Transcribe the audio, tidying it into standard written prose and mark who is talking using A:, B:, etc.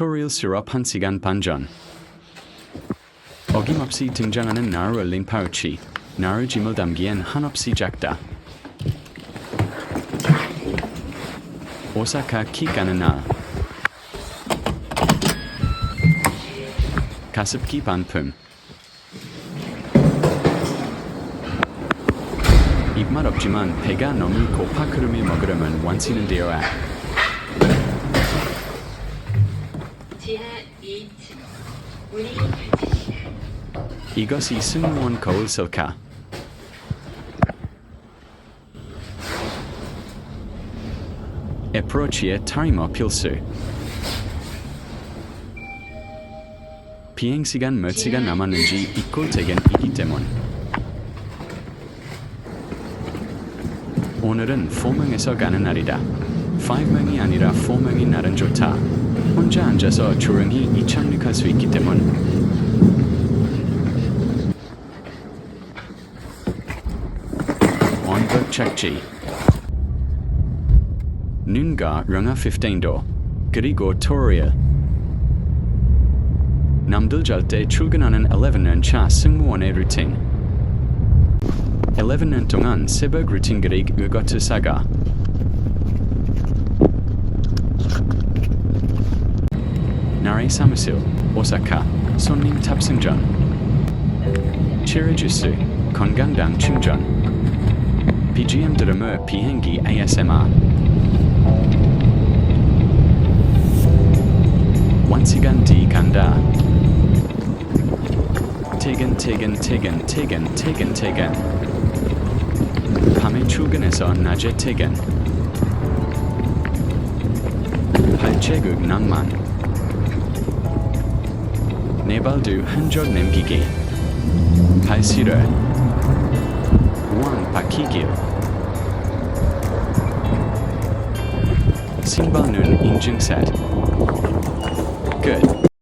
A: 튜토리얼 수업 1시간 반 전. 어김없이 등장하는 나루 얼린 파우치. 나루 짐을 담기엔 한없이 작다. 오사카 키 가는 날. 가습기 반품. 입맛 없지만 배가 너무 고파 그름이 먹으려면 완치는 되어야.
B: 지하 2층 문이 닫힙니다.
A: 이것이 승무원 거울 셀카. 애플워치의 타이머 필수. 비행시간 몇 시간 남았는지 잊고 퇴근이기 때문. 오늘은 4명에서 가는 날이다. 5명이 아니라 4명이 날은 좋다. 혼자 앉아서 조용히 이착륙할 수 있기 때문. 원격 착지. 눈과 영하 15도. 그리고 토리얼. 남들 잘 때 출근하는 11년 차 승무원의 루틴. 11년 동안 새벽 루틴 그릭 의거트 사가. 나의 사무실, 오사카, 손님 탑승 전. 치료 주스, 건강당 충전. BGM 들으며 비행기 ASMR. 1시간 뒤 간다. 퇴근. 밤에 출근해서 낮에 퇴근. 발제국 낭만. 내발도 한적 남기기. 발시를. 왕 바뀌길. 신발눈 인증 셋. 끝.